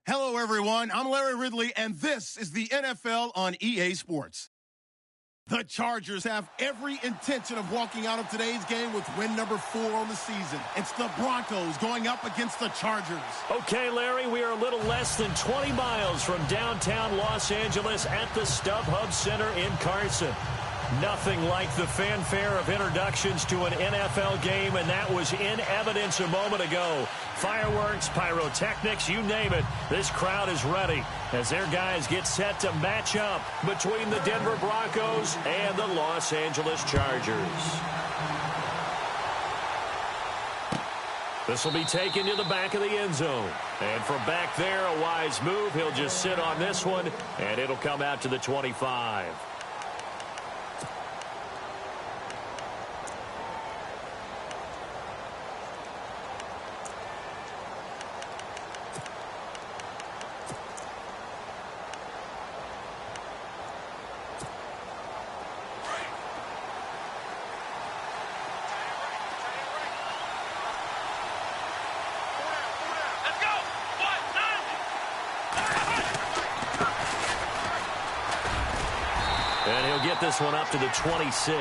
Hello, everyone. I'm Larry Ridley, and this is the NFL on EA Sports. The Chargers have every intention of walking out of today's game with win number 4 on the season. It's the Broncos going up against the Chargers. Okay, Larry, we are a little less than 20 miles from downtown Los Angeles at the StubHub Center in Carson. Nothing like the fanfare of introductions to an NFL game, and that was in evidence a moment ago. Fireworks, pyrotechnics, you name it. This crowd is ready as their guys get set to match up between the Denver Broncos and the Los Angeles Chargers. This will be taken to the back of the end zone. And from back there, a wise move. He'll just sit on this one, and it'll come out to the 25. And he'll get this one up to the 26.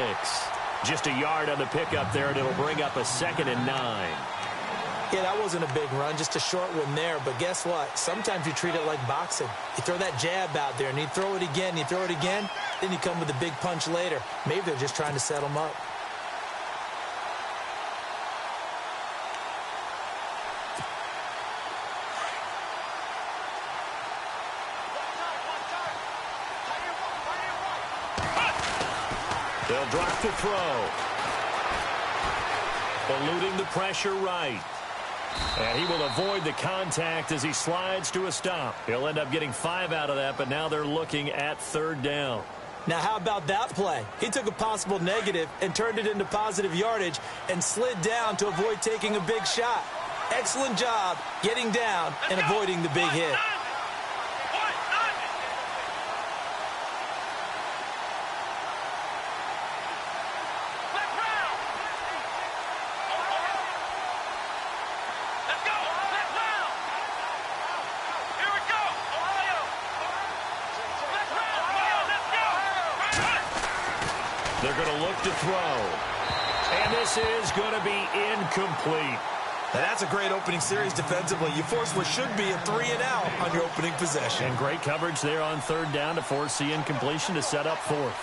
Just a yard on the pickup there, and it'll bring up a 2nd and 9. Yeah, that wasn't a big run, just a short one there. But guess what? Sometimes you treat it like boxing. You throw that jab out there, and you throw it again, you throw it again, then you come with a big punch later. Maybe they're just trying to set them up. They'll drop the throw. Eluding the pressure right. And he will avoid the contact as he slides to a stop. He'll end up getting 5 out of that, but now they're looking at 3rd down. Now, how about that play? He took a possible negative and turned it into positive yardage and slid down to avoid taking a big shot. Excellent job getting down and avoiding the big hit. They're going to look to throw. And this is going to be incomplete. And that's a great opening series defensively. You force what should be a 3-and-out on your opening possession. And great coverage there on 3rd down to force the incompletion to set up 4th.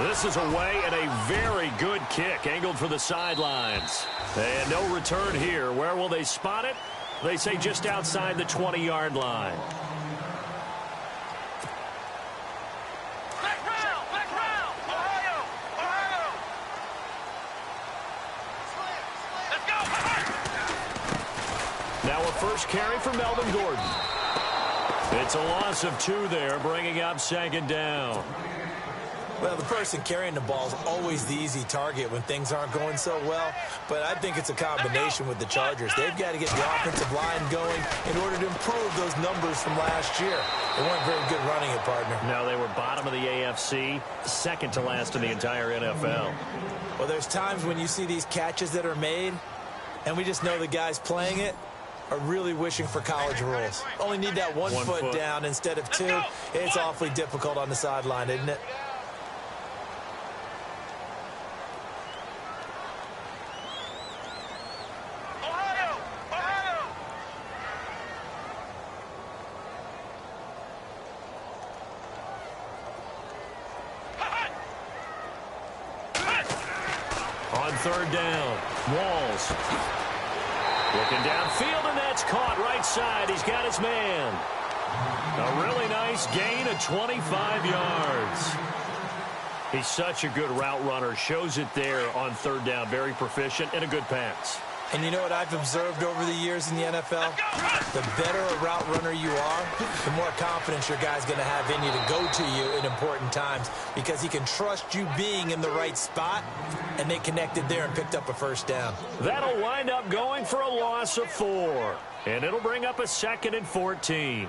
This is away and a very good kick angled for the sidelines. And no return here. Where will they spot it? They say just outside the 20-yard line. Now a first carry for Melvin Gordon. It's a loss of 2 there, bringing up 2nd down. Well, the person carrying the ball is always the easy target when things aren't going so well, but I think it's a combination with the Chargers. They've got to get the offensive line going in order to improve those numbers from last year. They weren't very good running it, partner. No, they were bottom of the AFC, 2nd to last in the entire NFL. Well, there's times when you see these catches that are made, and we just know the guys playing it are really wishing for college rules. Only need that one foot down instead of 2. It's awfully difficult on the sideline, isn't it? On 3rd down, Walls. Looking downfield, and that's caught right side. He's got his man. A really nice gain of 25 yards. He's such a good route runner. Shows it there on 3rd down. Very proficient and a good pass. And you know what I've observed over the years in the NFL? The better a route runner you are, the more confidence your guy's going to have in you to go to you in important times because he can trust you being in the right spot, and they connected there and picked up a 1st down. That'll wind up going for a loss of 4, and it'll bring up a 2nd and 14.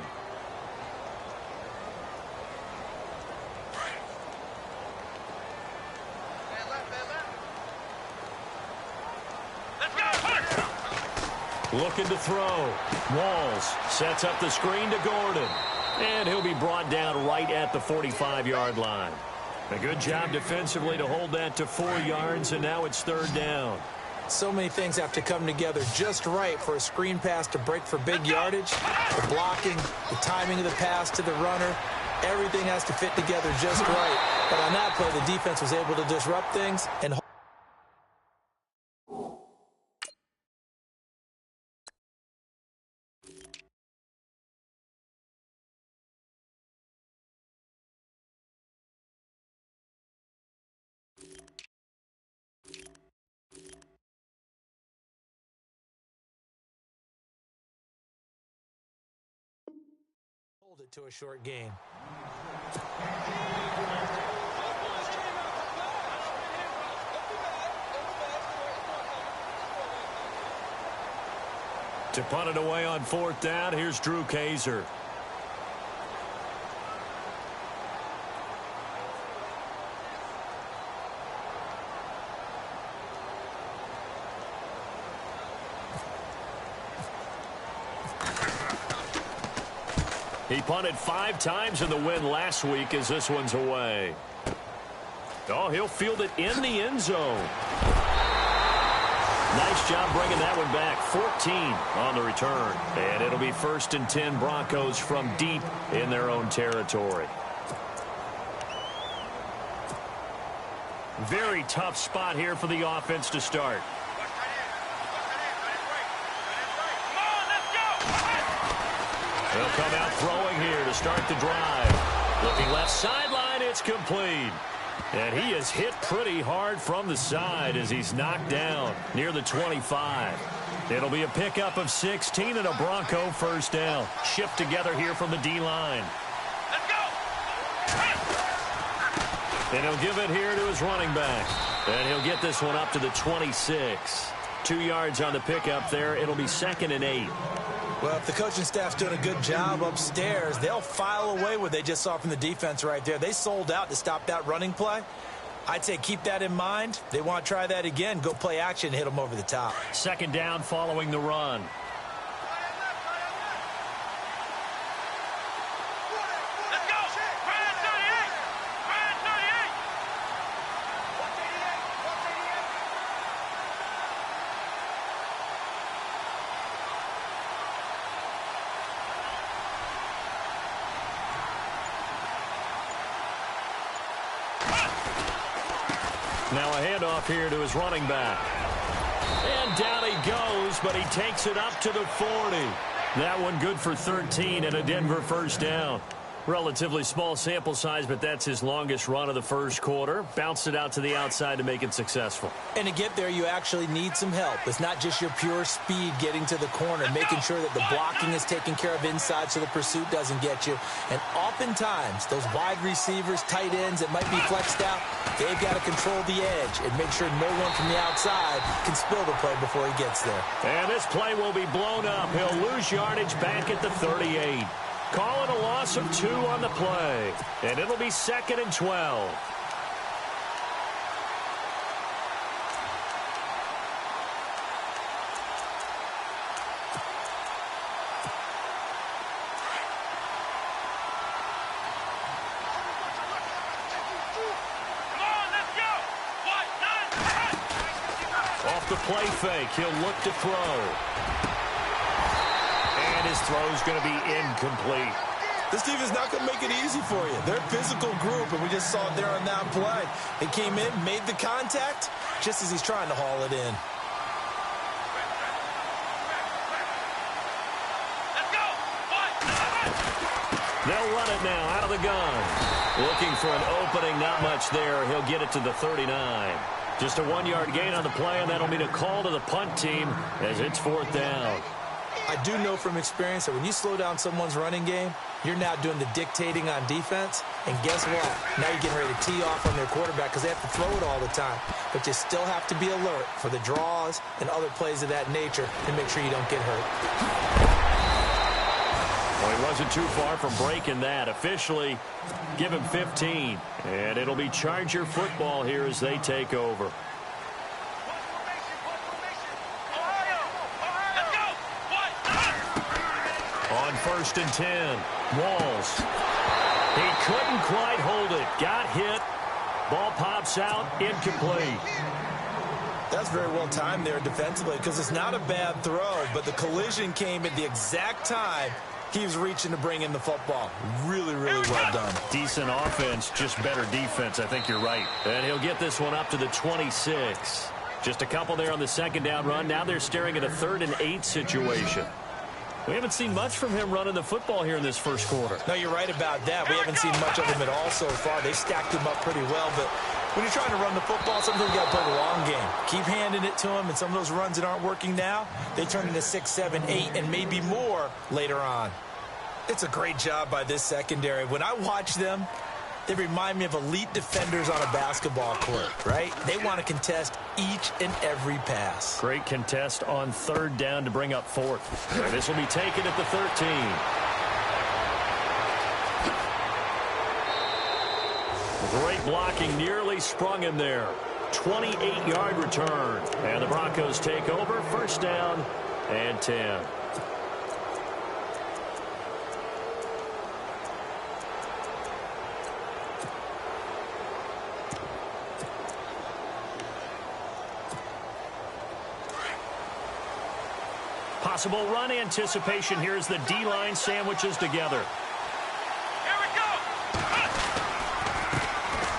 Let's go! Looking to throw. Walls sets up the screen to Gordon. And he'll be brought down right at the 45-yard line. A good job defensively to hold that to 4 yards, and now it's 3rd down. So many things have to come together just right for a screen pass to break for big yardage. The blocking, the timing of the pass to the runner, everything has to fit together just right. But on that play, the defense was able to disrupt things and hold it to a short gain. To punt it away on 4th down, here's Drew Kaiser. He punted 5 times in the win last week as this one's away. Oh, he'll field it in the end zone. Nice job bringing that one back. 14 on the return. And it'll be 1st and 10 Broncos from deep in their own territory. Very tough spot here for the offense to start. He'll come out throwing here to start the drive. Looking left sideline, it's complete. And he is hit pretty hard from the side as he's knocked down near the 25. It'll be a pickup of 16 and a Bronco 1st down. Shipped together here from the D-line. Let's go! And he'll give it here to his running back. And he'll get this one up to the 26. 2 yards on the pickup there. It'll be 2nd and 8. Well, if the coaching staff's doing a good job upstairs, they'll file away what they just saw from the defense right there. They sold out to stop that running play. I'd say keep that in mind. They want to try that again. Go play action, hit them over the top. 2nd down following the run. Now a handoff here to his running back. And down he goes, but he takes it up to the 40. That one good for 13 and a Denver 1st down. Relatively small sample size, but that's his longest run of the 1st quarter. Bounced it out to the outside to make it successful. And to get there, you actually need some help. It's not just your pure speed getting to the corner, making sure that the blocking is taken care of inside so the pursuit doesn't get you. And oftentimes, those wide receivers, tight ends that might be flexed out, they've got to control the edge and make sure no one from the outside can spill the play before he gets there. And this play will be blown up. He'll lose yardage back at the 38. Call it a loss of 2 on the play. And it'll be 2nd and 12. Off the play fake, he'll look to throw. And his throw's going to be incomplete. This team is not going to make it easy for you. They're a physical group, and we just saw it there on that play. They came in, made the contact, just as he's trying to haul it in. They'll run it now out of the gun. Looking for an opening, not much there. He'll get it to the 39. Just a 1-yard gain on the play, and that'll mean a call to the punt team as it's 4th down. I do know from experience that when you slow down someone's running game, you're now doing the dictating on defense. And guess what? Now you're getting ready to tee off on their quarterback because they have to throw it all the time. But you still have to be alert for the draws and other plays of that nature and make sure you don't get hurt. Well, he wasn't too far from breaking that. Officially, give him 15. And it'll be Charger football here as they take over. 1st and 10. Walls. He couldn't quite hold it. Got hit. Ball pops out. Incomplete. That's very well timed there defensively because it's not a bad throw, but the collision came at the exact time he was reaching to bring in the football. Really, really well done. Decent offense, just better defense. I think you're right. And he'll get this one up to the 26. Just a couple there on the second down run. Now they're staring at a 3rd and 8 situation. We haven't seen much from him running the football here in this first quarter. No, you're right about that. We haven't seen much of him at all so far. They stacked him up pretty well, but when you're trying to run the football, sometimes you got to play the long game. Keep handing it to him, and some of those runs that aren't working now, they turn into 6, 7, 8, and maybe more later on. It's a great job by this secondary. When I watch them, they remind me of elite defenders on a basketball court, right? They want to contest each and every pass. Great contest on 3rd down to bring up 4th. And this will be taken at the 13. Great blocking, nearly sprung him there. 28-yard return. And the Broncos take over, 1st down and 10. Possible run anticipation. Here's the D-line sandwiches together.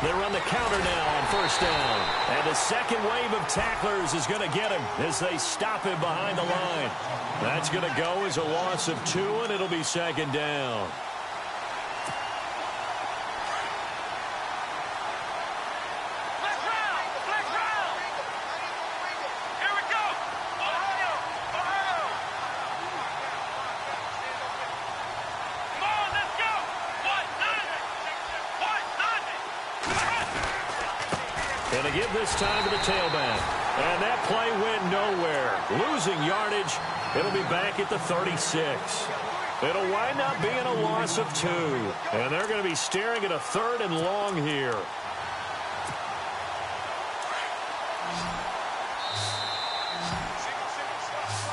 They run the counter now on 1st down. And the second wave of tacklers is going to get him as they stop him behind the line. That's going to go as a loss of 2, and it'll be 2nd down. And to give this time to the tailback. And that play went nowhere. Losing yardage. It'll be back at the 36. It'll wind up being a loss of 2. And they're going to be staring at a 3rd and long here.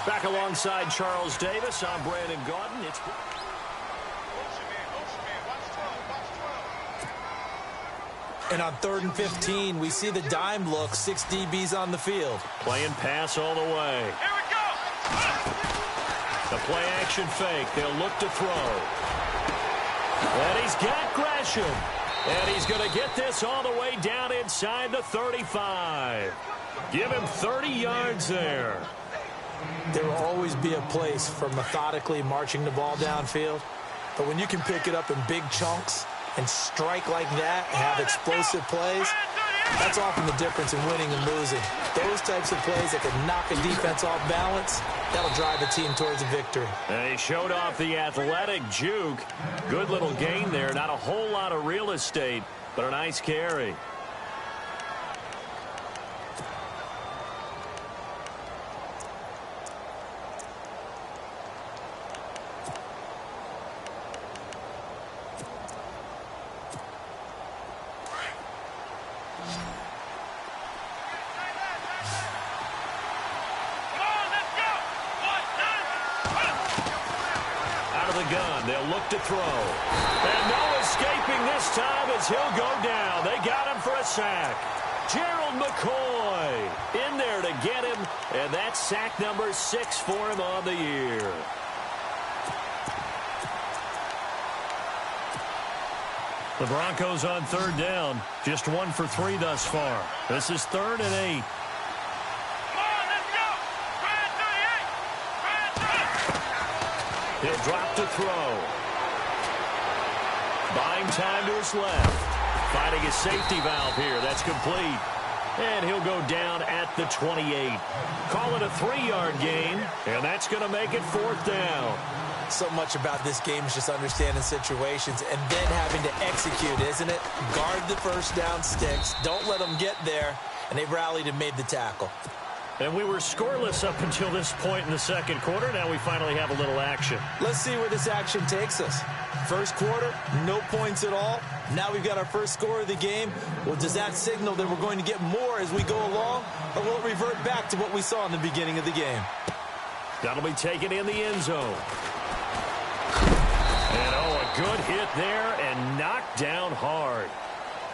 Back alongside Charles Davis, I'm Brandon Gaudin. It's... And on 3rd and 15, we see the dime look, 6 DBs on the field. Playing pass all the way. Here we go! The play action fake. They'll look to throw. And he's got Gresham. And he's going to get this all the way down inside the 35. Give him 30 yards there. There will always be a place for methodically marching the ball downfield. But when you can pick it up in big chunks and strike like that, have explosive plays, that's often the difference in winning and losing. Those types of plays that can knock a defense off balance, that'll drive a team towards a victory. And he showed off the athletic juke. Good little gain there. Not a whole lot of real estate, but a nice carry. They'll look to throw. And no escaping this time as he'll go down. They got him for a sack. Gerald McCoy in there to get him. And that's sack number 6 for him on the year. The Broncos on 3rd down. Just 1 for 3 thus far. This is 3rd and 8. He'll drop to throw. Buying time to his left. Finding his safety valve here. That's complete. And he'll go down at the 28. Call it a 3-yard gain. And that's going to make it 4th down. So much about this game is just understanding situations and then having to execute, isn't it? Guard the first down sticks. Don't let them get there. And they rallied and made the tackle. And we were scoreless up until this point in the second quarter. Now we finally have a little action. Let's see where this action takes us. First quarter, no points at all. Now we've got our first score of the game. Well, does that signal that we're going to get more as we go along? Or will it revert back to what we saw in the beginning of the game? That'll be taken in the end zone. hit there and knocked down hard.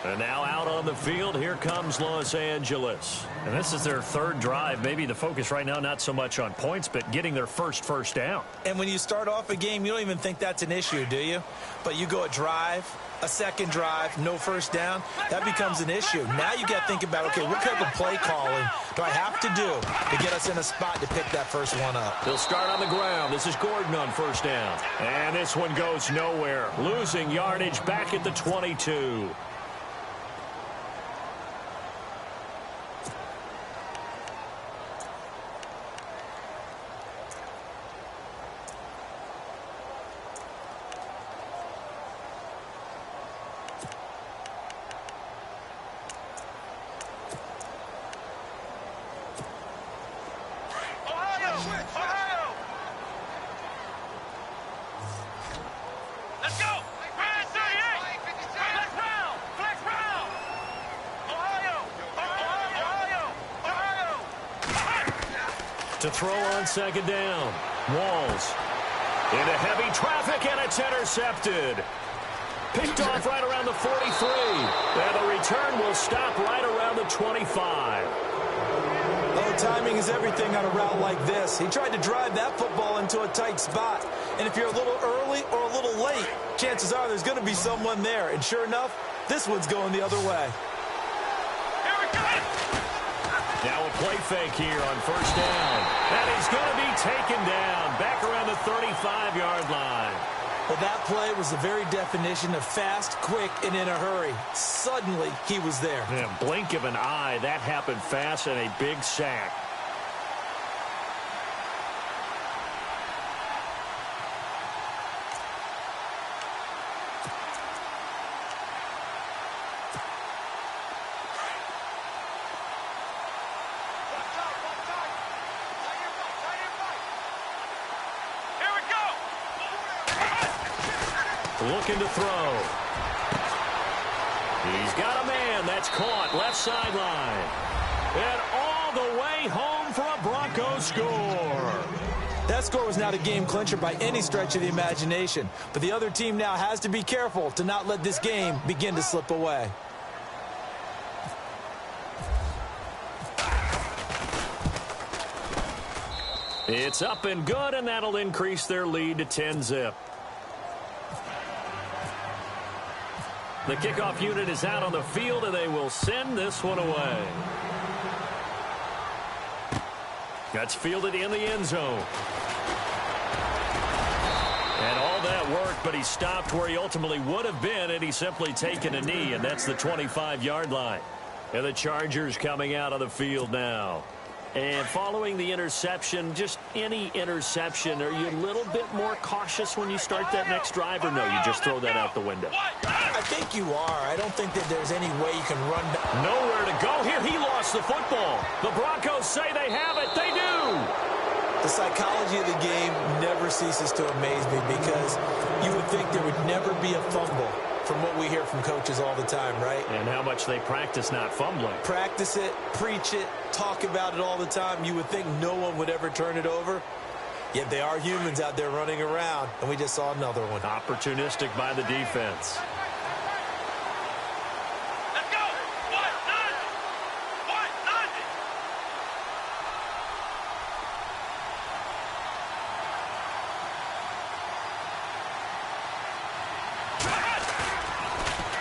And now out on the field, here comes Los Angeles. And this is their third drive. Maybe the focus right now not so much on points, but getting their first down. And when you start off a game, you don't even think that's an issue, do you? But you go a drive, a second drive, no first down, that becomes an issue. Now you got to think about, okay, what type of play calling do I have to do to get us in a spot to pick that first one up? He'll start on the ground. This is Gordon on first down. And this one goes nowhere. Losing yardage back at the 22. To throw on second down. Walls into heavy traffic, and it's intercepted. Picked off right around the 43. And the return will stop right around the 25. Oh, timing is everything on a route like this. He tried to drive that football into a tight spot. And if you're a little early or a little late, chances are there's going to be someone there. And sure enough, this one's going the other way. Now a play fake here on first down. And he's going to be taken down back around the 35-yard line. Well, that play was the very definition of fast, quick, and in a hurry. Suddenly, he was there. In a blink of an eye, that happened fast, and a big sack. Looking to throw. He's got a man that's caught left sideline. And all the way home for a Broncos score. That score was not a game clincher by any stretch of the imagination. But the other team now has to be careful to not let this game begin to slip away. It's up and good, and that'll increase their lead to 10-zip. The kickoff unit is out on the field, and they will send this one away. That's fielded in the end zone. And all that worked, but he stopped where he ultimately would have been, and he's simply taken a knee, and that's the 25-yard line. And the Chargers coming out on the field now. And following the interception, just any interception, are you a little bit more cautious when you start that next drive, or no, you just throw that out the window? I think you are. I don't think that there's any way you can run back. Nowhere to go here. He lost the football. The Broncos say they have it. They do. The psychology of the game never ceases to amaze me, because you would think there would never be a fumble from what we hear from coaches all the time, right? And how much they practice not fumbling. Practice it, preach it, talk about it all the time. You would think no one would ever turn it over. Yet they are humans out there running around, and we just saw another one. Opportunistic by the defense. Let's go!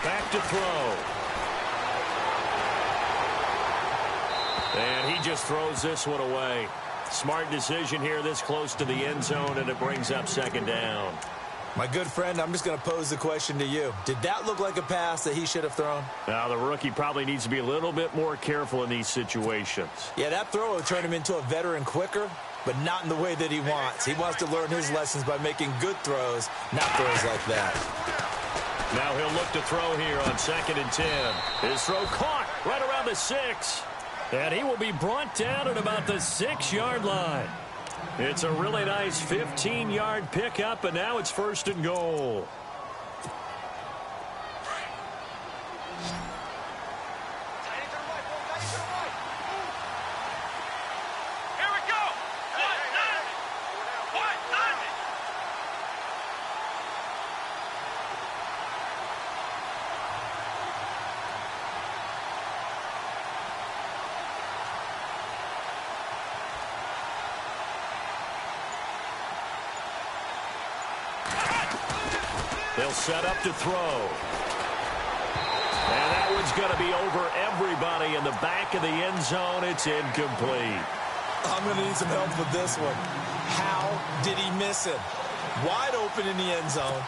Back to throw. And he just throws this one away. Smart decision here this close to the end zone, and it brings up second down. My good friend, I'm just going to pose the question to you. Did that look like a pass that he should have thrown? Now, the rookie probably needs to be a little bit more careful in these situations. Yeah, that throw will turn him into a veteran quicker, but not in the way that he wants. He wants to learn his lessons by making good throws, not throws like that. Now he'll look to throw here on 2nd and 10. His throw caught right around the 6. And he will be brought down at about the 6-yard line. It's a really nice 15-yard pickup, and now it's 1st and goal. They'll set up to throw. And that one's going to be over everybody in the back of the end zone. It's incomplete. I'm going to need some help with this one. How did he miss it? Wide open in the end zone.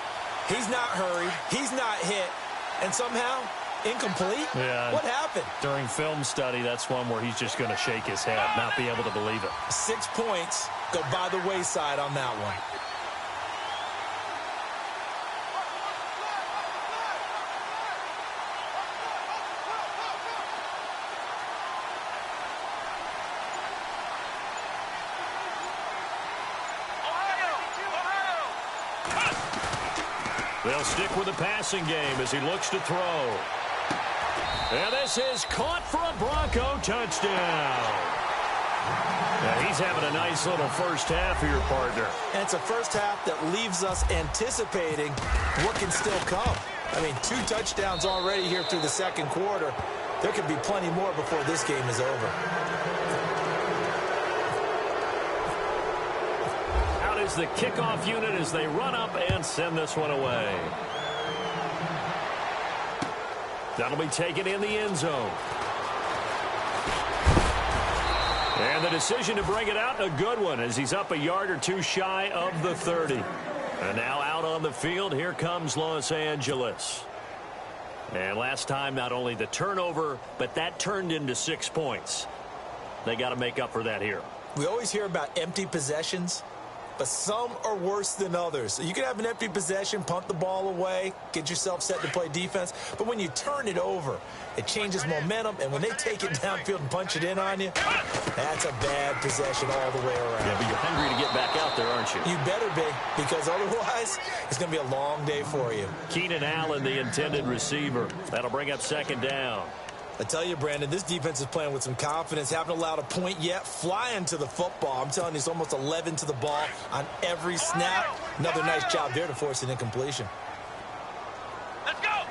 He's not hurried. He's not hit. And somehow, incomplete? Yeah. What happened? During film study, that's one where he's just going to shake his head, not be able to believe it. 6 points go by the wayside on that one. They'll stick with the passing game as he looks to throw. And this is caught for a Bronco touchdown. Now he's having a nice little first half for your partner. And it's a first half that leaves us anticipating what can still come. I mean, 2 touchdowns already here through the second quarter. There could be plenty more before this game is over. Out is the kickoff unit as they run up and send this one away. That'll be taken in the end zone. And the decision to bring it out, a good one, as he's up a yard or 2 shy of the 30. And now out on the field, here comes Los Angeles. And last time, not only the turnover, but that turned into 6 points. They got to make up for that here. We always hear about empty possessions, but some are worse than others. So you can have an empty possession, punt the ball away, get yourself set to play defense. But when you turn it over, it changes momentum. And when they take it downfield and punch it in on you, that's a bad possession all the way around. Yeah, but you're hungry to get back out there, aren't you? You better be, because otherwise it's going to be a long day for you. Keenan Allen, the intended receiver. That'll bring up second down. I tell you, Brandon, this defense is playing with some confidence. Haven't allowed a point yet. Flying to the football. I'm telling you, it's almost 11 to the ball on every snap. Another nice job there to force an incompletion. Let's go.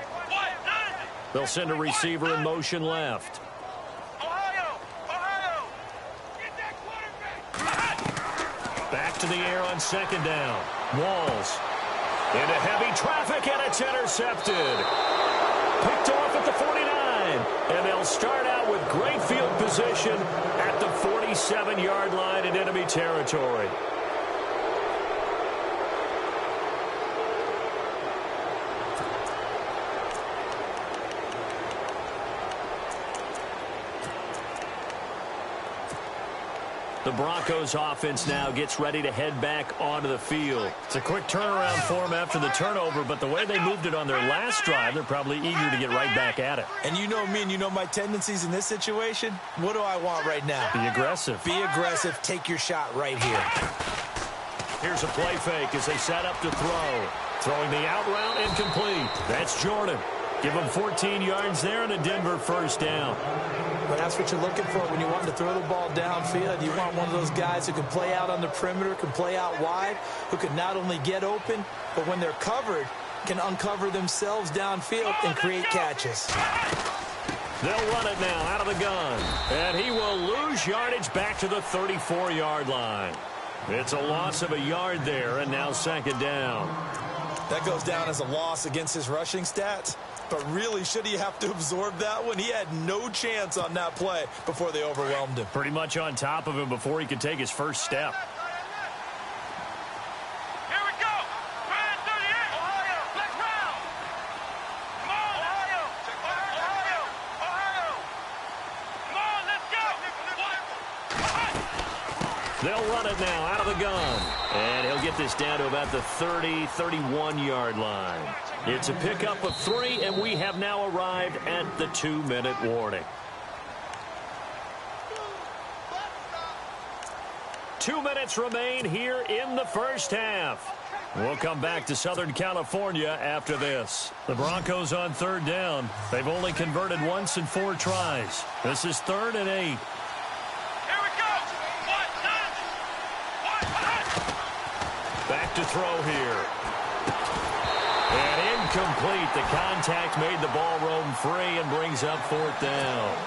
They'll send a receiver in motion left. Ohio. Get that quarterback. Back to the air on second down. Walls into heavy traffic, and it's intercepted. Picked off at the 49. And they'll start out with great field position at the 47-yard line in enemy territory. The Broncos offense now gets ready to head back onto the field. It's a quick turnaround for them after the turnover, but the way they moved it on their last drive, they're probably eager to get right back at it. And you know me and you know my tendencies in this situation. What do I want right now? Be aggressive. Be aggressive. Take your shot right here. Here's a play fake as they set up to throw. Throwing the out route incomplete. That's Jordan. Give him 14 yards there and a Denver first down. But that's what you're looking for when you want to throw the ball downfield. You want one of those guys who can play out on the perimeter, can play out wide, who can not only get open, but when they're covered, can uncover themselves downfield and create catches. They'll run it now out of the gun. And he will lose yardage back to the 34-yard line. It's a loss of a yard there, and now second down. That goes down as a loss against his rushing stats. But really, should he have to absorb that one? He had no chance on that play before they overwhelmed him. Pretty much on top of him before he could take his first step. Here we go. 38. Ohio. Let's round. Come on, Ohio. Come on, let's go. They'll run it now out of the gun. And he'll get this down to about the 30, 31-yard line. It's a pickup of 3, and we have now arrived at the 2-minute warning. 2 minutes remain here in the first half. We'll come back to Southern California after this. The Broncos on third down. They've only converted once in 4 tries. This is 3rd and 8. Here we go. Back to throw here. And incomplete. The contact made the ball roam free and brings up 4th down.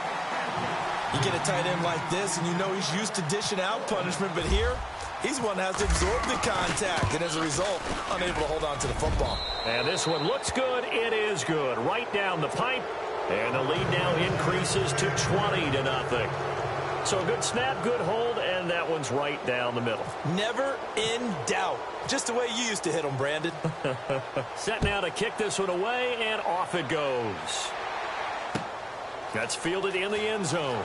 You get a tight end like this, and you know he's used to dishing out punishment, but here, He's one that has to absorb the contact, and as a result, unable to hold on to the football. And this one looks good. It is good. Right down the pipe. And the lead now increases to 20-0. So a good snap, good hold, and that one's right down the middle. Never in doubt. Just the way you used to hit them, Brandon. Set now to kick this one away, and off it goes. That's fielded in the end zone.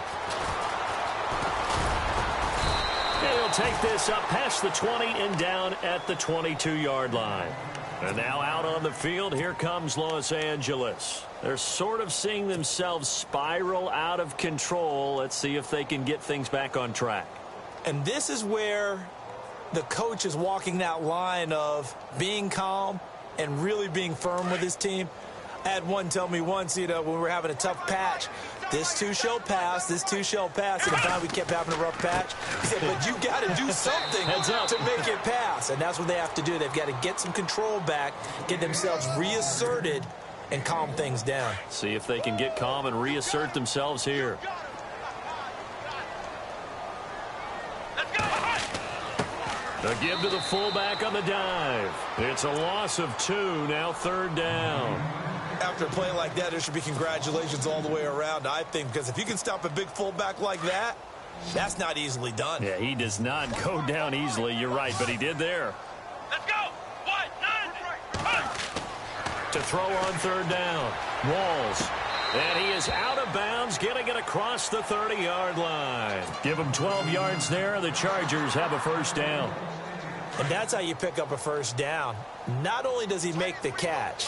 And he'll take this up past the 20 and down at the 22-yard line. And now out on the field, here comes Los Angeles. They're sort of seeing themselves spiral out of control. Let's see if they can get things back on track. And this is where the coach is walking that line of being calm and really being firm with his team. I had one tell me once, when we were having a tough patch, this too shall pass, this too shall pass. And finally we kept having a rough patch. He said, but you got to do something to make it pass. And that's what they have to do. They've got to get some control back, get themselves reasserted, and calm things down. See if they can get calm and reassert themselves here. The give to the fullback on the dive. It's a loss of 2, now 3rd down. After a play like that, there should be congratulations all the way around, I think, because if you can stop a big fullback like that, that's not easily done. Yeah, he does not go down easily. You're right, but he did there. Let's go. 1, 9, To throw on 3rd down. Walls. And he is out of bounds, getting it across the 30-yard line. Give him 12 yards there. The Chargers have a 1st down. And that's how you pick up a 1st down. Not only does he make the catch,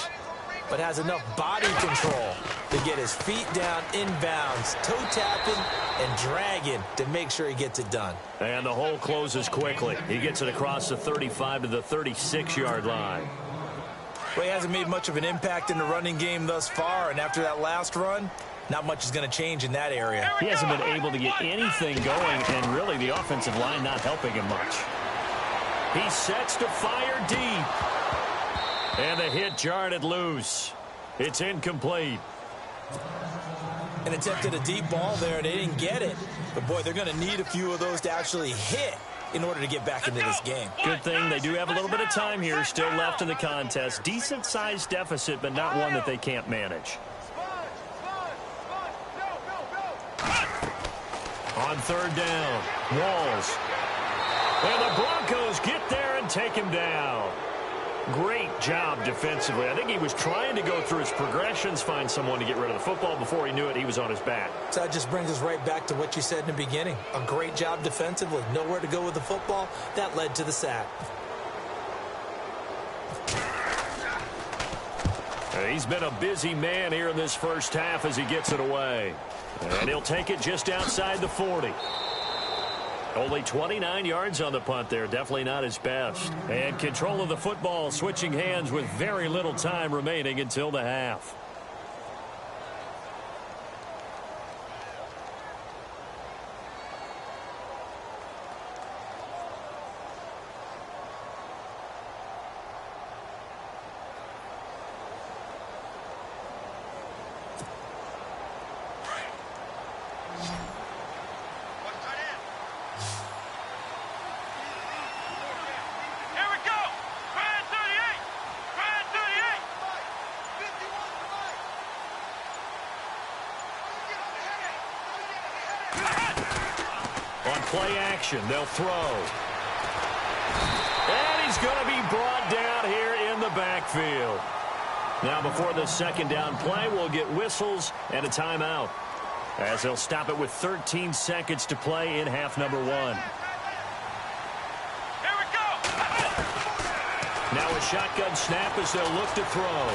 but has enough body control to get his feet down inbounds, toe tapping and dragging to make sure he gets it done. And the hole closes quickly. He gets it across the 35 to the 36-yard line. Well, he hasn't made much of an impact in the running game thus far, and after that last run, not much is going to change in that area. He hasn't been able to get anything going, and really the offensive line not helping him much. He sets to fire deep. And the hit jarred it loose. It's incomplete. An attempt at a deep ball there, and they didn't get it. But, boy, they're going to need a few of those to actually hit in order to get back into this game. Good thing they do have a little bit of time here still left in the contest. Decent-sized deficit, but not one that they can't manage. On 3rd down, Walls. And the Broncos get there and take him down. Great job defensively. I think he was trying to go through his progressions, find someone to get rid of the football. Before he knew it, he was on his back. So that just brings us right back to what you said in the beginning. A great job defensively. Nowhere to go with the football. That led to the sack. He's been a busy man here in this 1st half as he gets it away. And he'll take it just outside the 40. Only 29 yards on the punt there. Definitely not his best. And control of the football, switching hands with very little time remaining until the half. Play action. They'll throw. And he's going to be brought down here in the backfield. Now before the 2nd down play, we'll get whistles and a timeout, as they'll stop it with 13 seconds to play in half number 1. Here we go. Now a shotgun snap as they'll look to throw.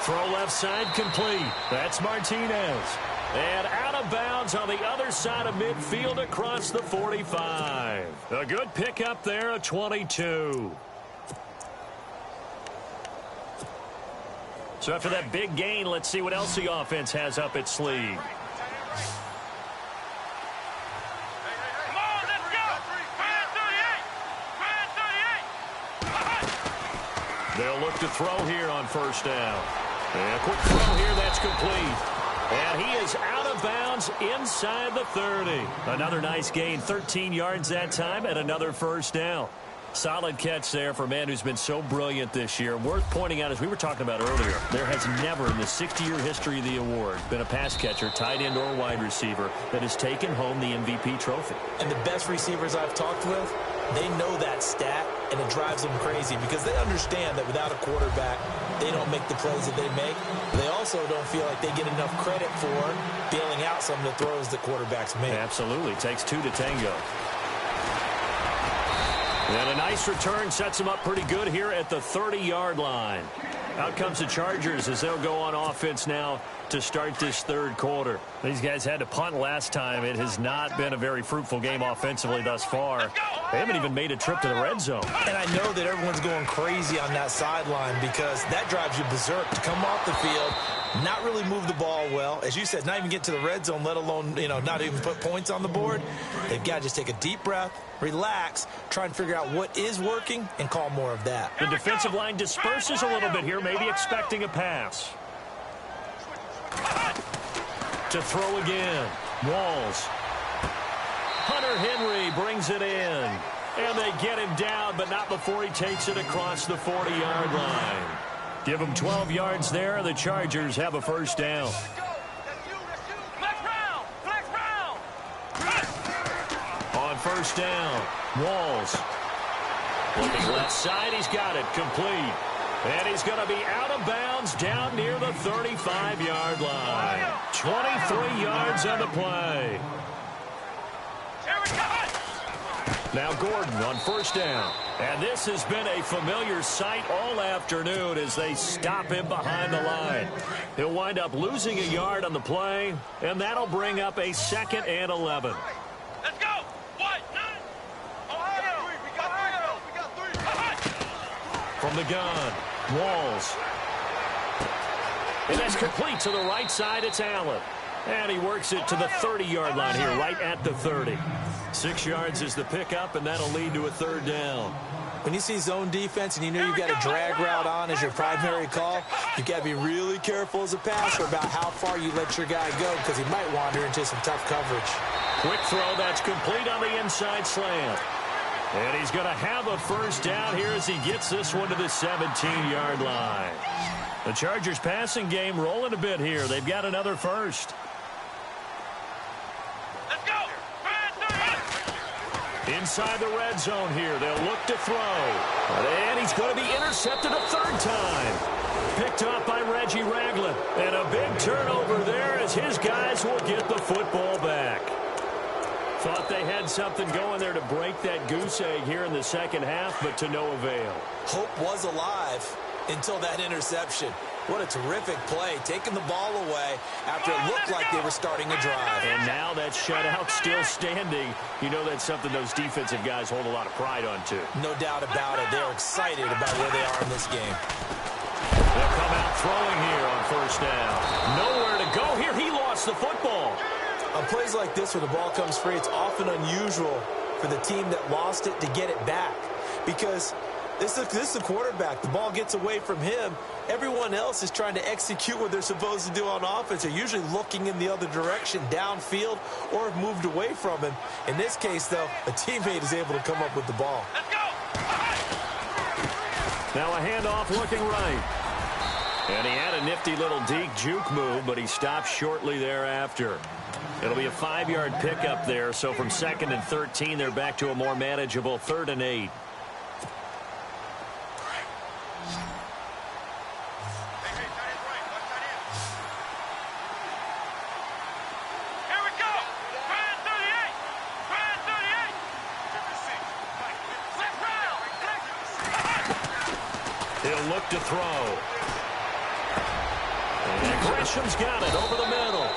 Throw left side complete. That's Martinez. And out of bounds on the other side of midfield across the 45. A good pickup there, a 22. So after that big gain, let's see what else the offense has up its sleeve. Come on, let's go. 38. They'll look to throw here on 1st down. And a quick throw here, that's complete. And he is out of bounds inside the 30. Another nice gain, 13 yards that time, and another first down. Solid catch there for a man who's been so brilliant this year. Worth pointing out, as we were talking about earlier, there has never in the 60-year history of the award been a pass catcher, tight end, or wide receiver that has taken home the MVP trophy. And the best receivers I've talked with, they know that stat, and it drives them crazy because they understand that without a quarterback, they don't make the plays that they make. They also don't feel like they get enough credit for bailing out some of the throws that quarterbacks make. Absolutely. Takes two to tango. And a nice return sets them up pretty good here at the 30-yard line. Out comes the Chargers as they'll go on offense now to start this third quarter. These guys had to punt last time. It has not been a very fruitful game offensively thus far. They haven't even made a trip to the red zone. And I know that everyone's going crazy on that sideline because that drives you berserk to come off the field, not really move the ball well. As you said, not even get to the red zone, let alone, not even put points on the board. They've got to just take a deep breath, relax, try and figure out what is working, and call more of that. The defensive line disperses a little bit here, maybe expecting a pass. To throw again. Walls. Hunter Henry brings it in. And they get him down, but not before he takes it across the 40-yard line. Give him 12 yards there. The Chargers have a first down. On first down, Walls. Looking left side, he's got it complete. And he's going to be out of bounds down near the 35-yard line. 23 yards on the play. Now Gordon on first down. And this has been a familiar sight all afternoon as they stop him behind the line. He'll wind up losing a yard on the play, and that'll bring up a 2nd and 11. Let's go! What? Ohio! We got three! From the gun, Walls. And that's complete to the right side. It's Allen. And he works it to the 30-yard line here, right at the 30. 6 yards is the pickup, and that'll lead to a third down. When you see zone defense and you know you've got a drag route on as your primary call, you've got to be really careful as a passer about how far you let your guy go because he might wander into some tough coverage. Quick throw, that's complete on the inside slant. And he's going to have a first down here as he gets this one to the 17-yard line. The Chargers passing game rolling a bit here. They've got another first. Let's go! Inside the red zone here. They'll look to throw. And he's going to be intercepted a third time. Picked up by Reggie Ragland. And a big turnover there as his guys will get the football back. Thought they had something going there to break that goose egg here in the second half, but to no avail. Hope was alive until that interception. What a terrific play, taking the ball away after it looked like they were starting a drive. And now that shutout still standing. You know that's something those defensive guys hold a lot of pride on, too. No doubt about it. They're excited about where they are in this game. They'll come out throwing here on first down. Nowhere to go here. He lost the football. On plays like this where the ball comes free, it's often unusual for the team that lost it to get it back because this is the quarterback. The ball gets away from him. Everyone else is trying to execute what they're supposed to do on offense. They're usually looking in the other direction, downfield, or have moved away from him. In this case, though, a teammate is able to come up with the ball. Let's go! Now a handoff looking right. And he had a nifty little deke juke move, but he stopped shortly thereafter. It'll be a 5-yard pickup there, so from 2nd and 13, they're back to a more manageable 3rd and 8. He'll look to throw. And Gresham's got it over the middle.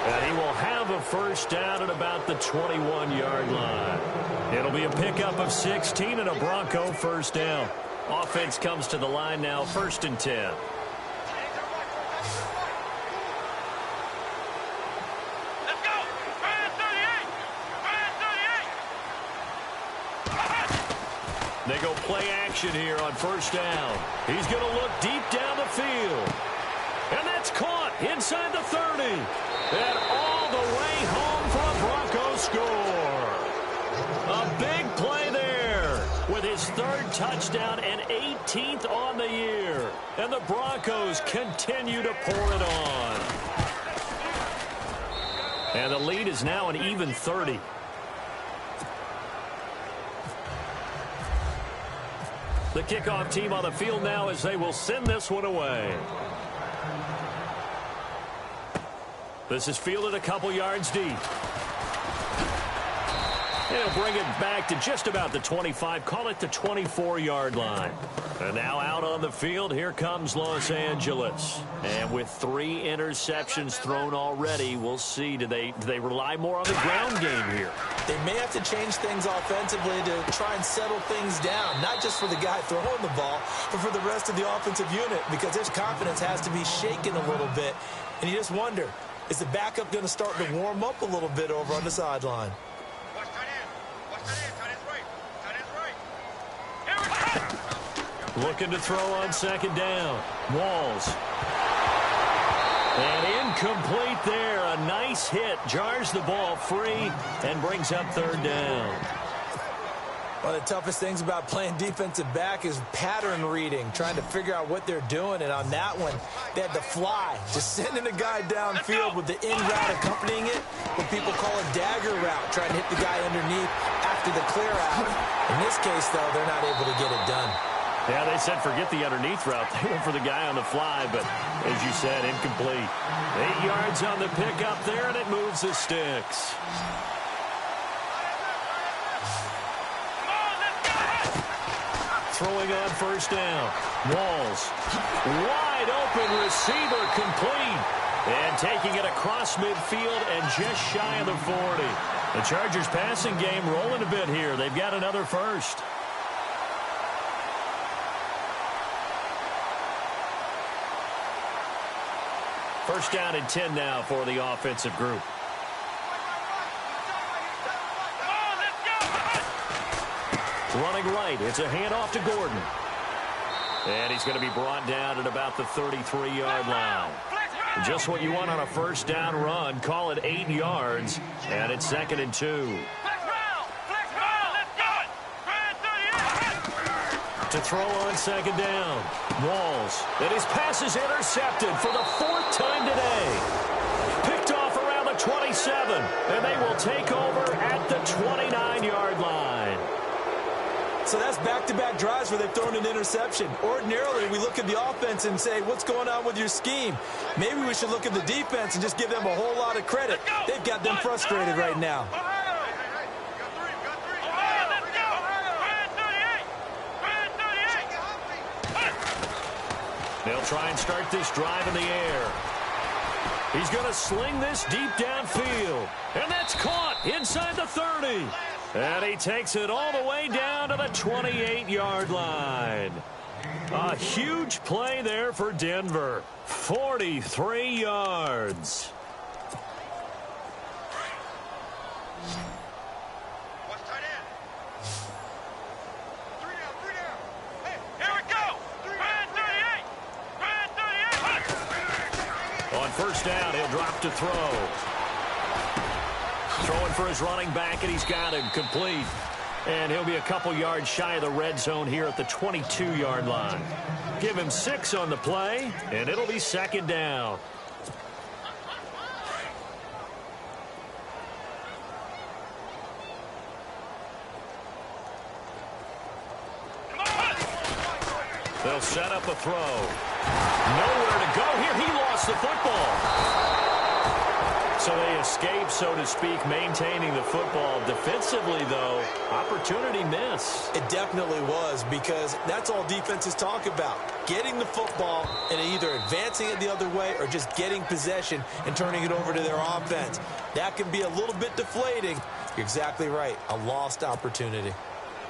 And he will have a first down at about the 21-yard line. It'll be a pickup of 16 and a Bronco first down. Offense comes to the line now, 1st and 10. Let's go! 38! They go play action here on first down. He's going to look deep down the field. And that's caught inside the 30. And Broncos continue to pour it on. And the lead is now an even 30. The kickoff team on the field now as they will send this one away. This is fielded a couple yards deep. He'll bring it back to just about the 25, call it the 24-yard line. And now out on the field, here comes Los Angeles. And with 3 interceptions thrown already, we'll see. Do they rely more on the ground game here? They may have to change things offensively to try and settle things down, not just for the guy throwing the ball, but for the rest of the offensive unit, because his confidence has to be shaken a little bit. And you just wonder, is the backup going to start to warm up a little bit over on the sideline? Looking to throw on second down. Walls. And incomplete there. A nice hit. Jars the ball free and brings up third down. One of the toughest things about playing defensive back is pattern reading, trying to figure out what they're doing. And on that one, they had the fly, just sending a guy downfield with the in route accompanying it, what people call a dagger route, trying to hit the guy underneath after the clear out. In this case, though, they're not able to get it done. Yeah, they said forget the underneath route. They went for the guy on the fly, but as you said, incomplete. 8 yards on the pickup there, and it moves the sticks. Throwing on first down. Walls. Wide open receiver complete. And taking it across midfield and just shy of the 40. The Chargers passing game rolling a bit here. They've got another first. First down and 10 now for the offensive group. Running right. It's a handoff to Gordon. And he's going to be brought down at about the 33-yard line. Just what you want on a first down run. Call it 8 yards. And it's 2nd and 2. To throw on second down. Walls. And his pass is intercepted for the 4th time today. Picked off around the 27. And they will take over at the 29-yard line. So that's back-to-back drives where they've thrown an interception. Ordinarily, we look at the offense and say, what's going on with your scheme? Maybe we should look at the defense and just give them a whole lot of credit. They've got them frustrated right now. They'll try and start this drive in the air. He's going to sling this deep downfield. And that's caught inside the 30. And he takes it all the way down to the 28-yard line. A huge play there for Denver. 43 yards. On first down, he'll drop to throw. Throwing for his running back, and he's got him complete. And he'll be a couple yards shy of the red zone here at the 22-yard line. Give him 6 on the play, and it'll be 2nd down. They'll set up a throw. Nowhere to go here. He lost the football. So they escape, so to speak, maintaining the football. Defensively, though, opportunity miss. It definitely was, because that's all defenses talk about. Getting the football and either advancing it the other way or just getting possession and turning it over to their offense. That can be a little bit deflating. You're exactly right. A lost opportunity.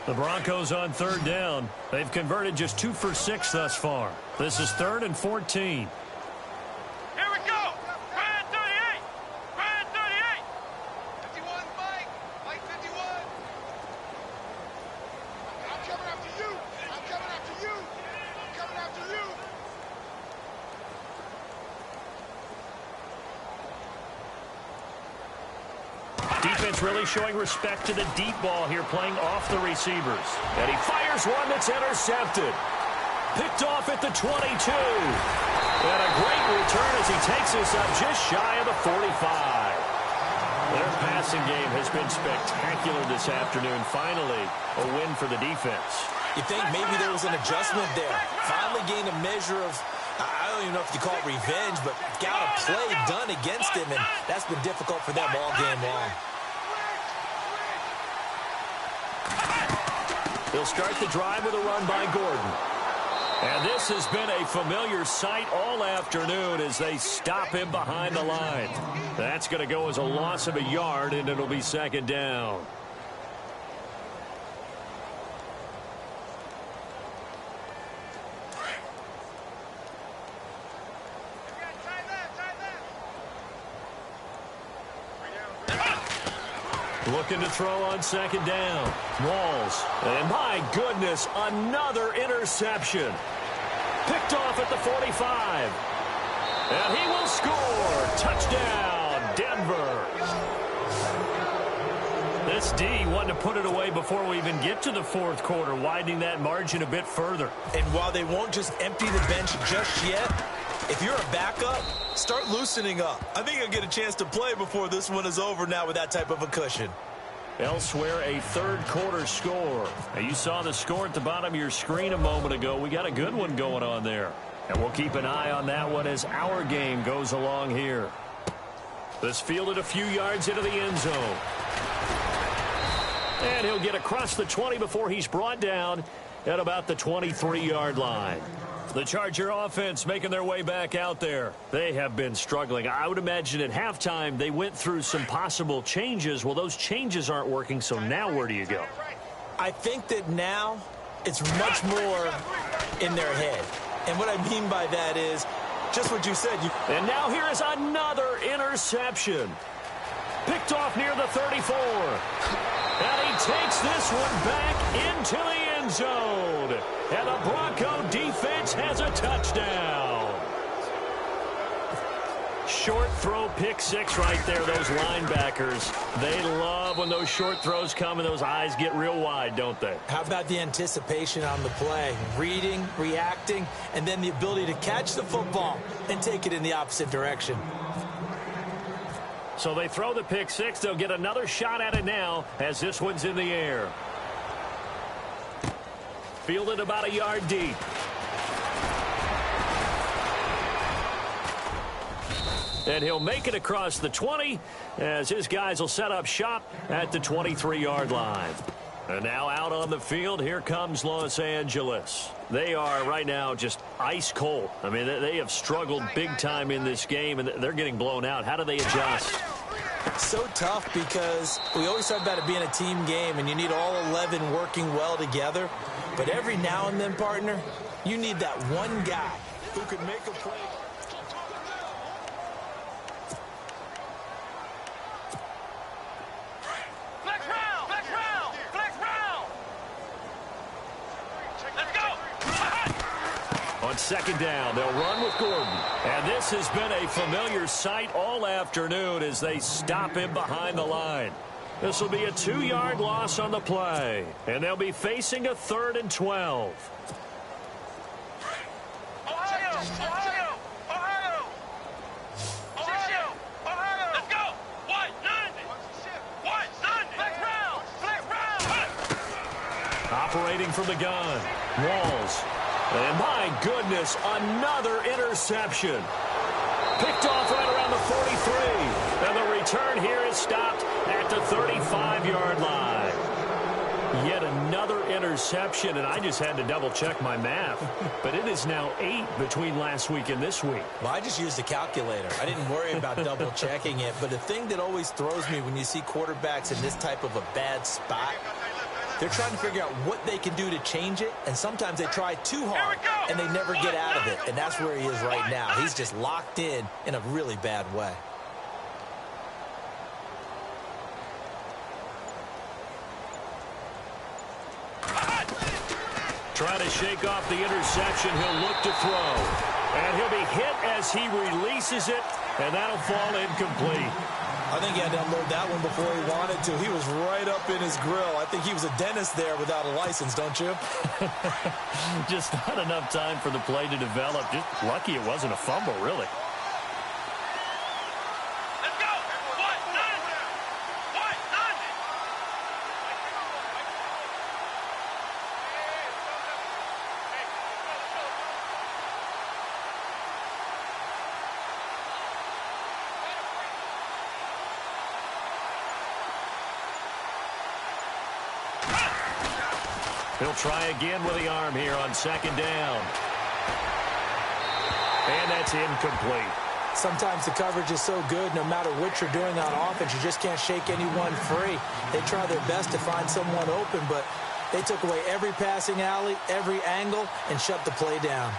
The Broncos on third down. They've converted just 2 for 6 thus far. This is 3rd and 14. Defense really showing respect to the deep ball here, playing off the receivers. And he fires one that's intercepted. Picked off at the 22. And a great return as he takes us up just shy of the 45. Their passing game has been spectacular this afternoon. Finally, a win for the defense. You think maybe there was an adjustment there. Finally gained a measure of, I don't even know if you call it revenge, but got a play done against him, and that's been difficult for them all game long. They'll start the drive with a run by Gordon. And this has been a familiar sight all afternoon as they stop him behind the line. That's going to go as a loss of a yard, and it'll be second down. Looking to throw on second down. Walls. And my goodness, another interception. Picked off at the 45. And he will score. Touchdown, Denver. This D wanted to put it away before we even get to the fourth quarter, widening that margin a bit further. And while they won't just empty the bench just yet, if you're a backup, start loosening up. I think you'll get a chance to play before this one is over now with that type of a cushion. Elsewhere, a third quarter score. Now, you saw the score at the bottom of your screen a moment ago. We got a good one going on there. And we'll keep an eye on that one as our game goes along here. This fielded a few yards into the end zone. And he'll get across the 20 before he's brought down at about the 23-yard line. The Charger offense making their way back out there. They have been struggling. I would imagine at halftime they went through some possible changes. Well, those changes aren't working, so now where do you go? I think that now it's much more in their head. And what I mean by that is just what you said. And now here is another interception. Picked off near the 34. And he takes this one back into the end zone. And the Bronco defense has a touchdown. Short throw, pick six right there. Those linebackers, they love when those short throws come and those eyes get real wide, don't they? How about the anticipation on the play? Reading, reacting, and then the ability to catch the football and take it in the opposite direction. So they throw the pick six. They'll get another shot at it now as this one's in the air. Fielded about a yard deep. And he'll make it across the 20 as his guys will set up shop at the 23-yard line. And now out on the field, here comes Los Angeles. They are right now just ice cold. I mean, they have struggled big time in this game, and they're getting blown out. How do they adjust? So tough because we always talk about it being a team game, and you need all 11 working well together. But every now and then, partner, you need that one guy who can make a play. Flex round! Flex round! Flex round! Let's go! On second down, they'll run with Gordon. And this has been a familiar sight all afternoon as they stop him behind the line. This will be a 2-yard loss on the play. And they'll be facing a 3rd and 12. Ohio! Ohio! Ohio! Ohio! Ohio! Let's go! What? None! What? None! Flex round! Flex round! Operating from the gun. Walls. And my goodness, another interception. Picked off right around the 43. And the return here is stopped at the 35-yard line. Yet another interception, and I just had to double-check my math. But it is now 8 between last week and this week. Well, I just used a calculator. I didn't worry about double-checking it. But the thing that always throws me when you see quarterbacks in this type of a bad spot, they're trying to figure out what they can do to change it, and sometimes they try too hard, and they never get out of it. And that's where he is right now. He's just locked in a really bad way. Trying to shake off the interception. He'll look to throw. And he'll be hit as he releases it, and that'll fall incomplete. I think he had to unload that one before he wanted to. He was right up in his grill. I think he was a dentist there without a license, don't you? Just not enough time for the play to develop. Just lucky it wasn't a fumble, really. Let's go. What? None. What? None. He'll try again with the arm here on second down. And that's incomplete. Sometimes the coverage is so good, no matter what you're doing on offense, you just can't shake anyone free. They try their best to find someone open, but they took away every passing alley, every angle, and shut the play down.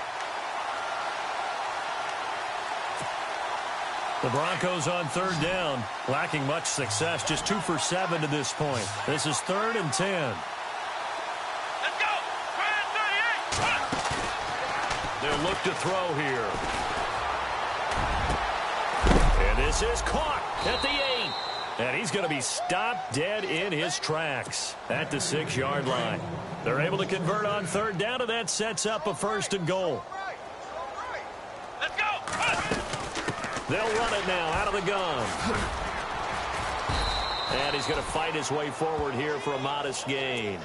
The Broncos on third down, lacking much success, just 2 for 7 to this point. This is 3rd and 10. Let's go. 38. They'll look to throw here. And this is caught at the 8. And he's going to be stopped dead in his tracks at the 6-yard line. They're able to convert on third down, and that sets up a 1st and goal. Let's go. They'll run it now out of the gun. And he's going to fight his way forward here for a modest gain.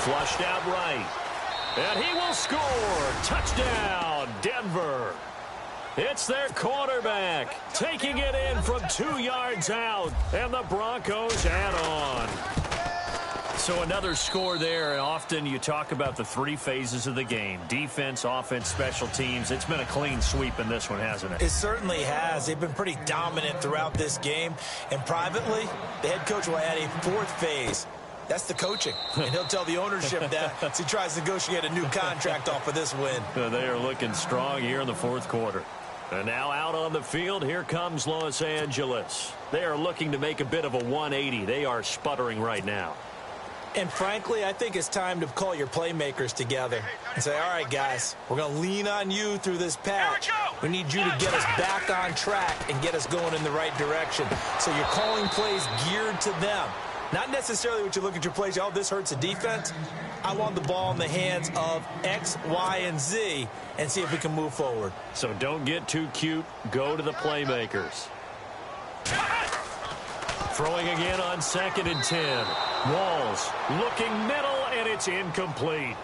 Flushed out right. And he will score. Touchdown, Denver. It's their quarterback taking it in from 2 yards out. And the Broncos add on. So another score there. And often you talk about the 3 phases of the game. Defense, offense, special teams. It's been a clean sweep in this one, hasn't it? It certainly has. They've been pretty dominant throughout this game. And privately, the head coach will add a 4th phase. That's the coaching. And he'll tell the ownership that as he tries to negotiate a new contract off of this win. They are looking strong here in the 4th quarter. And now out on the field, here comes Los Angeles. They are looking to make a bit of a 180. They are sputtering right now. And frankly, I think it's time to call your playmakers together and say, all right, guys, we're going to lean on you through this patch. We need you to get us back on track and get us going in the right direction. So you're calling plays geared to them. Not necessarily what you look at your plays, oh, this hurts the defense. I want the ball in the hands of X, Y, and Z and see if we can move forward. So don't get too cute. Go to the playmakers. Throwing again on 2nd and 10. Walls looking middle, and it's incomplete.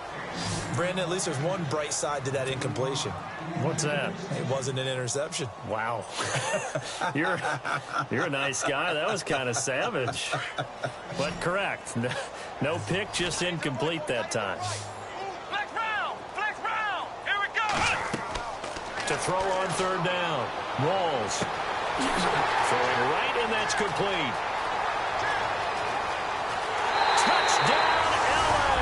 Brandon, at least there's one bright side to that incompletion. What's that? It wasn't an interception. Wow. You're a nice guy. That was kind of savage. But correct. No pick, just incomplete that time. Flex round. Flex round. Here we go. To throw on third down. Walls. Throwing right, and that's complete. Touchdown, LA.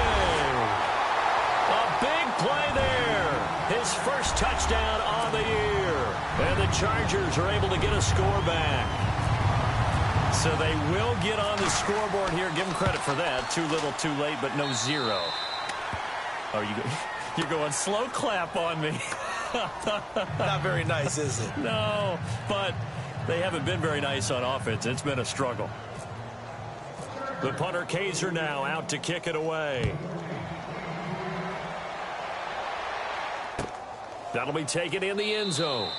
A big play there. His first touchdown on the year. And the Chargers are able to get a score back. So they will get on the scoreboard here. Give them credit for that. Too little, too late, but no 0. Oh, you're going slow clap on me. Not very nice, is it? No, but they haven't been very nice on offense. It's been a struggle. The punter Kaiser now out to kick it away. That'll be taken in the end zone.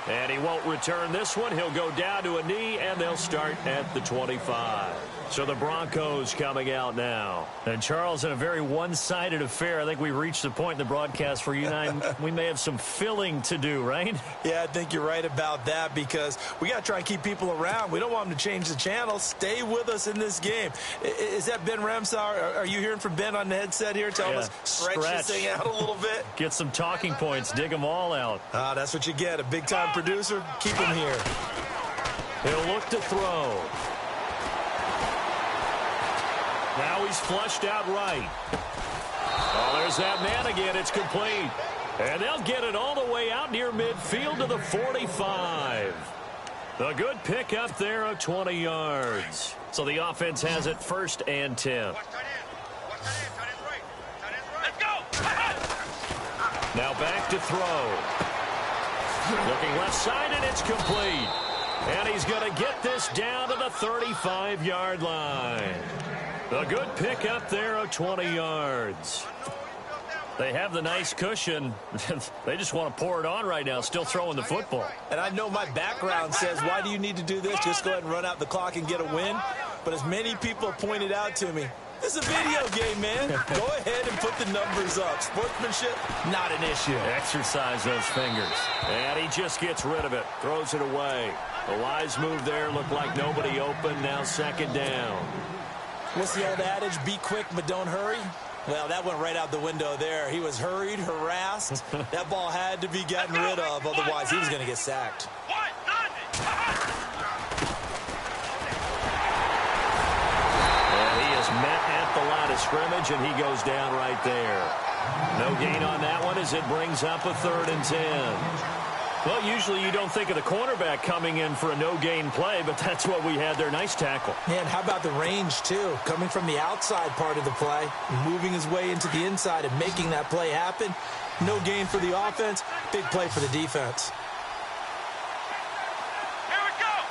And he won't return this one. He'll go down to a knee, and they'll start at the 25. So the Broncos coming out now. And, Charles, in a very one-sided affair, I think we reached the point in the broadcast where you and I, we may have some filling to do, right? Yeah, I think you're right about that because we got to try and keep people around. We don't want them to change the channel. Stay with us in this game. Is that Ben Ramsauer? Are you hearing from Ben on the headset here telling us stretch this thing out a little bit? Get some talking points. Dig them all out. That's what you get. A big-time producer. Keep him here. He'll look to throw. Now he's flushed out right. Oh, there's that man again. It's complete. And they'll get it all the way out near midfield to the 45. A good pickup there of 20 yards. So the offense has it 1st and 10. Let's go. Now back to throw. Looking left side, and it's complete. And he's going to get this down to the 35-yard line. A good pickup there of 20 yards. They have the nice cushion. They just want to pour it on right now, still throwing the football. And I know my background says, why do you need to do this? Just go ahead and run out the clock and get a win. But as many people pointed out to me, this is a video game, man. Go ahead and put the numbers up. Sportsmanship, not an issue. Exercise those fingers. And he just gets rid of it. Throws it away. The wise move there. Looked like nobody open. Now 2nd down. What's the old adage? Be quick, but don't hurry. Well, that went right out the window there. He was hurried, harassed. That ball had to be gotten rid of. Otherwise, he was going to get sacked. And he is met at the line of scrimmage, and he goes down right there. No gain on that one as it brings up a 3rd and 10. Well, usually you don't think of the cornerback coming in for a no-gain play, but that's what we had there. Nice tackle. And how about the range, too? Coming from the outside part of the play, moving his way into the inside and making that play happen. No gain for the offense, big play for the defense. Here we go.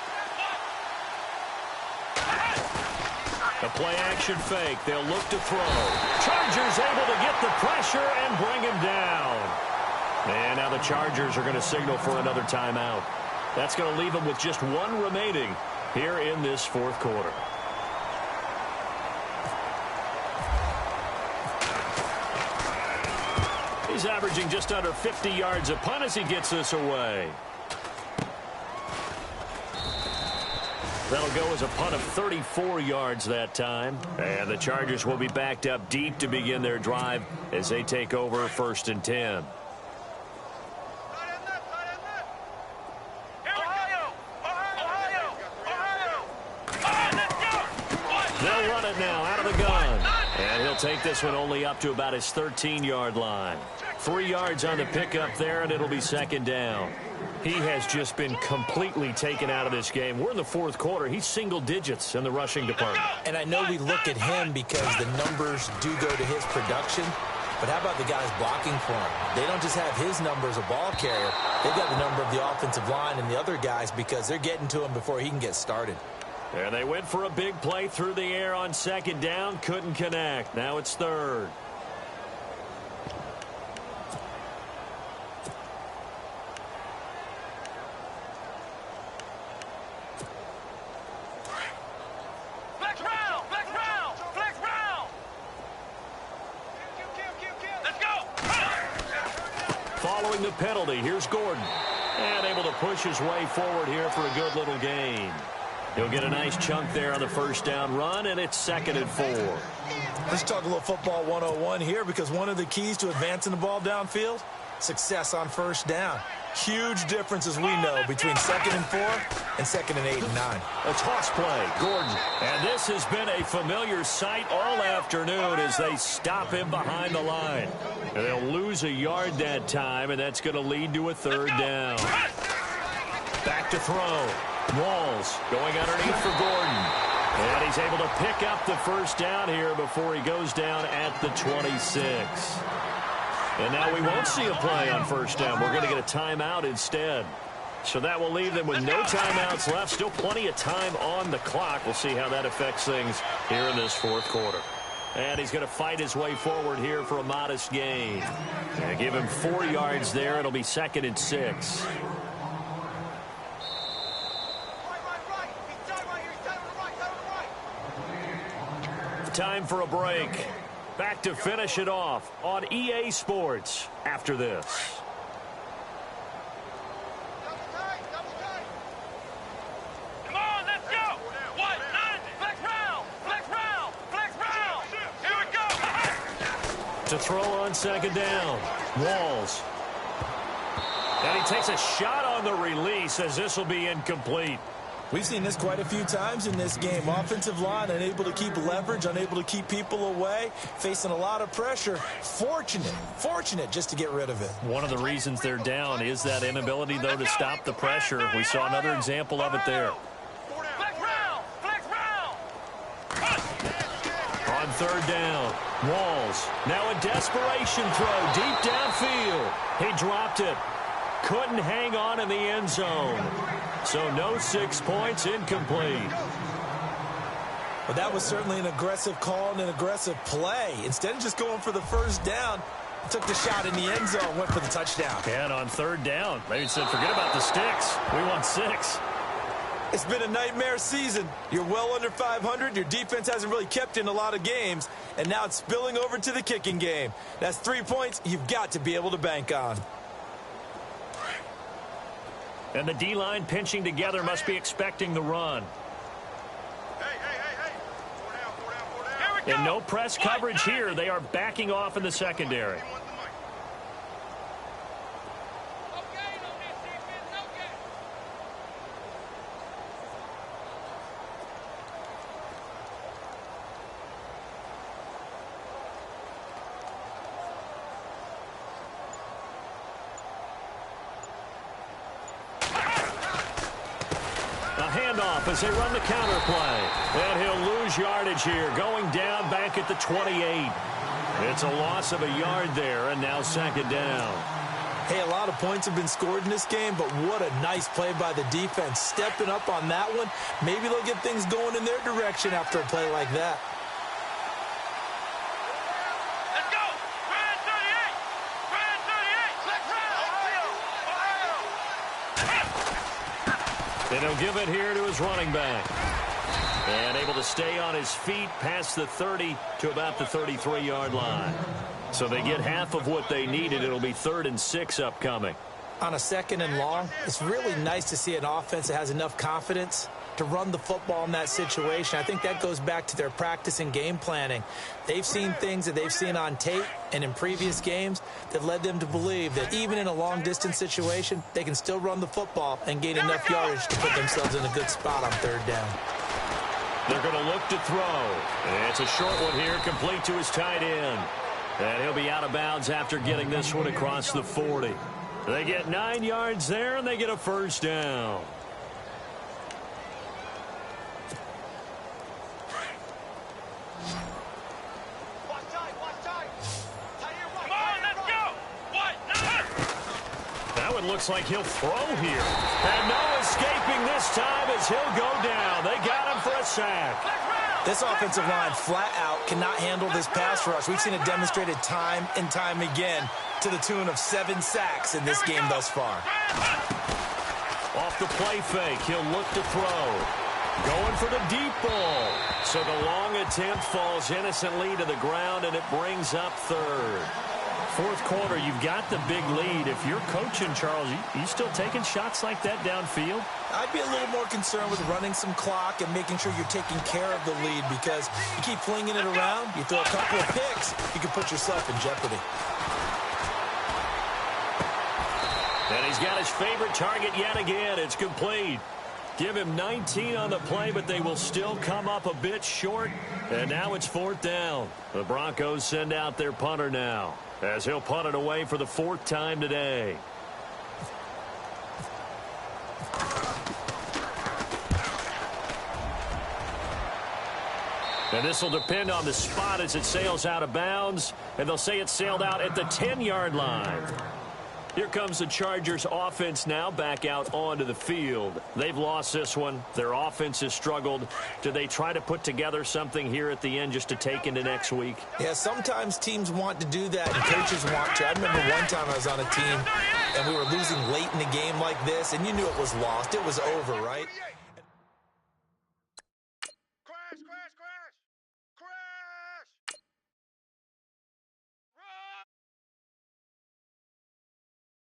The play-action fake. They'll look to throw. Chargers able to get the pressure and bring him down. And now the Chargers are going to signal for another timeout. That's going to leave them with just 1 remaining here in this 4th quarter. He's averaging just under 50 yards a punt as he gets this away. That'll go as a punt of 34 yards that time. And the Chargers will be backed up deep to begin their drive as they take over 1st and 10. They'll run it now out of the gun. And he'll take this one only up to about his 13-yard line. 3 yards on the pickup there, and it'll be 2nd down. He has just been completely taken out of this game. We're in the 4th quarter. He's single digits in the rushing department. And I know we look at him because the numbers do go to his production. But how about the guys blocking for him? They don't just have his number as a ball carrier. They've got the number of the offensive line and the other guys because they're getting to him before he can get started. And they went for a big play through the air on 2nd down. Couldn't connect. Now it's 3rd. Flex round. Let's go. Following the penalty, here's Gordon. And able to push his way forward here for a good little gain. He'll get a nice chunk there on the 1st down run, and it's 2nd and 4. Let's talk a little football 101 here because one of the keys to advancing the ball downfield, success on 1st down. Huge difference, as we know, between 2nd and 4 and 2nd and 8 and 9. A toss play, Gordon. And this has been a familiar sight all afternoon as they stop him behind the line. And they'll lose a yard that time, and that's going to lead to a 3rd down. Back to throw. Walls going underneath for Gordon. And he's able to pick up the 1st down here before he goes down at the 26. And now we won't see a play on 1st down. We're going to get a timeout instead. So that will leave them with no timeouts left. Still plenty of time on the clock. We'll see how that affects things here in this 4th quarter. And he's going to fight his way forward here for a modest gain. And give him 4 yards there. It'll be 2nd and 6. Time for a break. Back to finish it off on EA Sports after this. Come on, let's go. What? Flex round. Here we go. To throw on 2nd down. Walls. And he takes a shot on the release as this will be incomplete. We've seen this quite a few times in this game. Offensive line unable to keep leverage, unable to keep people away, facing a lot of pressure. Fortunate just to get rid of it. One of the reasons they're down is that inability, though, to stop the pressure. We saw another example of it there. On third down, Walls. Now a desperation throw deep downfield. He dropped it. Couldn't hang on in the end zone. So no 6 points, incomplete. Well, that was certainly an aggressive call and an aggressive play. Instead of just going for the first down, took the shot in the end zone, went for the touchdown. And on third down, maybe said, forget about the sticks. We want 6. It's been a nightmare season. You're well under 500. Your defense hasn't really kept in a lot of games. And now it's spilling over to the kicking game. That's 3 points you've got to be able to bank on. And the D-line pinching together must be expecting the run. And no press coverage here. They are backing off in the secondary. Handoff as they run the counter play. And he'll lose yardage here, going down back at the 28. It's a loss of a yard there, and now second down. Hey, a lot of points have been scored in this game, but what a nice play by the defense. Stepping up on that one, maybe they'll get things going in their direction after a play like that. Let's go! Brand 38! Brand 38! Let's run! And he'll give it here to his running back. And able to stay on his feet past the 30 to about the 33-yard line. So they get half of what they needed. It'll be 3rd and 6 upcoming. On a 2nd and long, it's really nice to see an offense that has enough confidence to run the football in that situation. I think that goes back to their practice and game planning. They've seen things that they've seen on tape and in previous games that led them to believe that even in a long-distance situation, they can still run the football and gain enough yardage to put themselves in a good spot on 3rd down. They're going to look to throw. And it's a short one here, complete to his tight end. And he'll be out of bounds after getting this one across the 40. They get 9 yards there, and they get a first down. That one looks like he'll throw here. And no escaping this time as he'll go down. They got him for a sack. This offensive line flat out cannot handle this pass rush. We've seen it demonstrated time and time again to the tune of 7 sacks in this game thus far. Off the play fake, he'll look to throw. Going for the deep ball. So the long attempt falls innocently to the ground, and it brings up 3rd. 4th quarter, you've got the big lead. If you're coaching, Charles, you still taking shots like that downfield? I'd be a little more concerned with running some clock and making sure you're taking care of the lead, because you keep flinging it around, you throw a couple of picks, you can put yourself in jeopardy. And he's got his favorite target yet again. It's complete. Give him 19 on the play, but they will still come up a bit short. And now it's 4th down. The Broncos send out their punter now, as he'll punt it away for the 4th time today. And this will depend on the spot as it sails out of bounds. And they'll say it sailed out at the 10-yard line. Here comes the Chargers offense now back out onto the field. They've lost this one. Their offense has struggled. Do they try to put together something here at the end just to take into next week? Yeah, sometimes teams want to do that and coaches want to. I remember one time I was on a team and we were losing late in the game like this, and you knew it was lost. It was over, right?